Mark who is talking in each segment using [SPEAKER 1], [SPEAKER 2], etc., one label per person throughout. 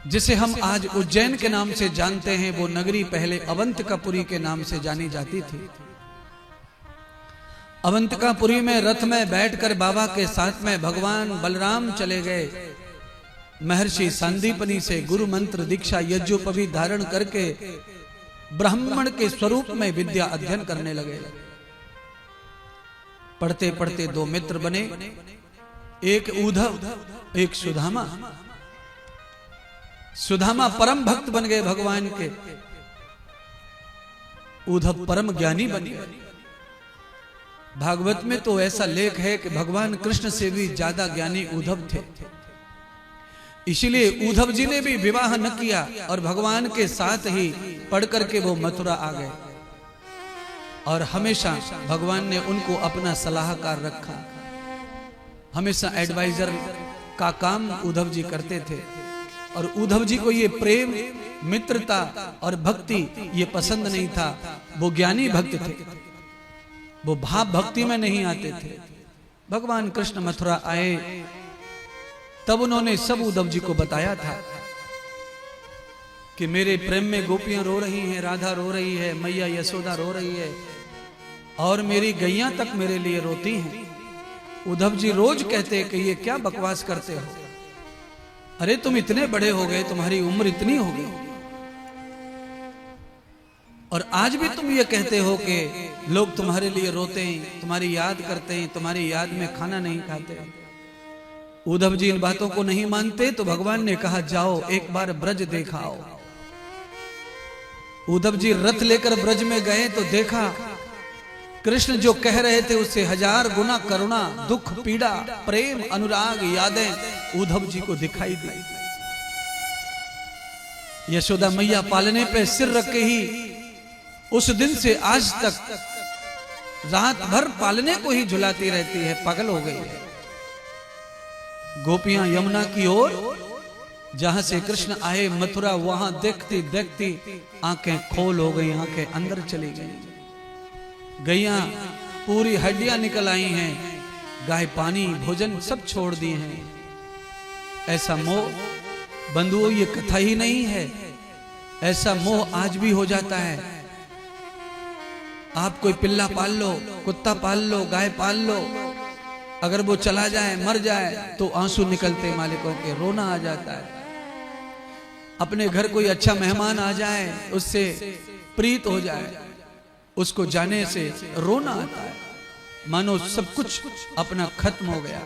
[SPEAKER 1] जिसे हम आज उज्जैन के नाम से जानते हैं, वो नगरी पहले अवंतिकापुरी के नाम से जानी जाती थी। अवंतिकापुरी में रथ में बैठकर बाबा के साथ में भगवान बलराम चले गए। महर्षि सांदीपनी से गुरु मंत्र दीक्षा यज्ञोपवीत धारण करके ब्राह्मण के स्वरूप में विद्या अध्ययन करने लगे। पढ़ते पढ़ते दो मित्र बने, एक उद्धव, एक सुदामा। सुदामा परम भक्त बन गए भगवान के, उद्धव परम ज्ञानी बन गए। भागवत में तो ऐसा लेख है कि भगवान कृष्ण से भी ज्यादा ज्ञानी उद्धव थे। इसलिए उद्धव जी ने भी विवाह न किया और भगवान के साथ ही पढ़ करके वो मथुरा आ गए। और हमेशा भगवान ने उनको अपना सलाहकार रखा, हमेशा एडवाइजर का काम उद्धव जी करते थे। और उद्धव जी को ये प्रेम, मित्रता और भक्ति ये पसंद नहीं था। वो ज्ञानी भक्त थे, वो भाव भक्ति में नहीं आते थे। भगवान कृष्ण मथुरा आए तब उन्होंने सब उद्धव जी को बताया था कि मेरे प्रेम में गोपियां रो रही हैं, राधा रो रही है, मैया यशोदा रो रही है और मेरी गैया तक मेरे लिए रोती हैं। उद्धव जी रोज कहते कि ये क्या बकवास करते हो, अरे तुम इतने बड़े हो गए, तुम्हारी उम्र इतनी हो गई और आज भी तुम ये कहते हो कि लोग तुम्हारे लिए रोते हैं, तुम्हारी याद करते हैं, तुम्हारी याद में खाना नहीं खाते। उद्धव जी इन बातों को नहीं मानते तो भगवान ने कहा जाओ एक बार ब्रज देखाओ। उद्धव जी रथ लेकर ब्रज में गए तो देखा कृष्ण जो कह रहे थे उससे 1000 गुना करुणा, दुख, पीड़ा, प्रेम, अनुराग, यादें उद्धव जी को दिखाई दी। यशोदा मैया पालने पे सिर रख के ही उस दिन से आज तक रात भर पालने को ही झुलाती रहती है, पागल हो गई है। गोपियां यमुना की ओर जहां से कृष्ण आए मथुरा, वहां देखती देखती आंखें खोल हो गई, आंखें अंदर चली गई। गैया पूरी हड्डियां निकल आई हैं, गाय पानी भोजन सब छोड़ दिए हैं। ऐसा मोह बंधुओं ये कथा ही नहीं है, ऐसा मोह आज भी हो जाता है। आप कोई पिल्ला पाल लो, कुत्ता पाल लो, गाय पाल लो, अगर वो चला जाए, मर जाए तो आंसू निकलते मालिकों के, रोना आ जाता है। अपने घर कोई अच्छा मेहमान आ जाए, उससे प्रीत हो जाए, उसको जाने से रोना आता है, मानो सब कुछ अपना खत्म हो गया,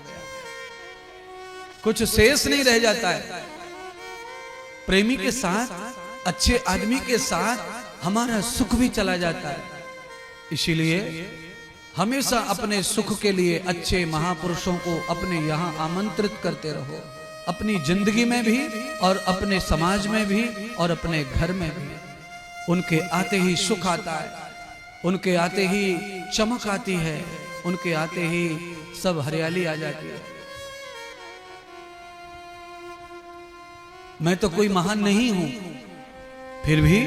[SPEAKER 1] कुछ शेष नहीं रह जाता है। प्रेमी के साथ, अच्छे आदमी के साथ हमारा सुख भी चला जाता है। इसीलिए हमेशा अपने सुख के लिए अच्छे महापुरुषों को अपने यहाँ आमंत्रित करते रहो, अपनी जिंदगी में भी और अपने समाज में भी और अपने घर में भी। उनके आते ही सुख आता है, उनके आते ही चमक आती है, उनके आते ही सब हरियाली आ जाती है। मैं तो कोई महान नहीं हूं, फिर भी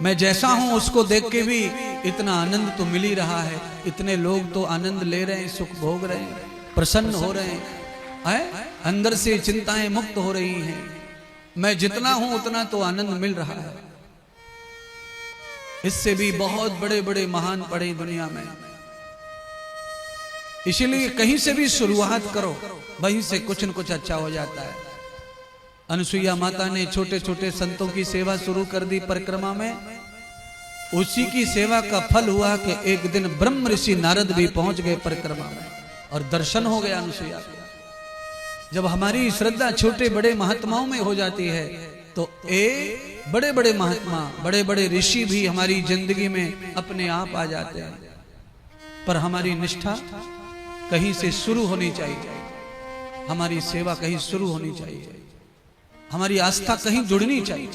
[SPEAKER 1] मैं जैसा हूं उसको देख के भी इतना आनंद तो मिल ही रहा है। इतने लोग तो आनंद ले रहे हैं, सुख भोग रहे हैं, प्रसन्न हो रहे हैं, अंदर से चिंताएं मुक्त हो रही हैं। मैं जितना हूं उतना तो आनंद मिल रहा है। इससे भी बहुत बड़े बड़े महान पड़े दुनिया में। इसलिए कहीं से भी शुरुआत करो, वहीं से कुछ न कुछ अच्छा हो जाता है। अनुसुईया माता ने छोटे छोटे संतों की सेवा शुरू कर दी परिक्रमा में। उसी की सेवा का फल हुआ कि एक दिन ब्रह्म ऋषि नारद भी पहुंच गए परिक्रमा में और दर्शन हो गया अनुसुईया का। जब हमारी श्रद्धा छोटे बड़े महात्माओं में हो जाती है तो बड़े बड़े महात्मा, बड़े बड़े ऋषि भी हमारी जिंदगी में अपने आप आ जाते हैं। पर हमारी निष्ठा कहीं से शुरू होनी चाहिए, हमारी सेवा कहीं शुरू होनी चाहिए, हमारी आस्था कहीं जुड़नी चाहिए।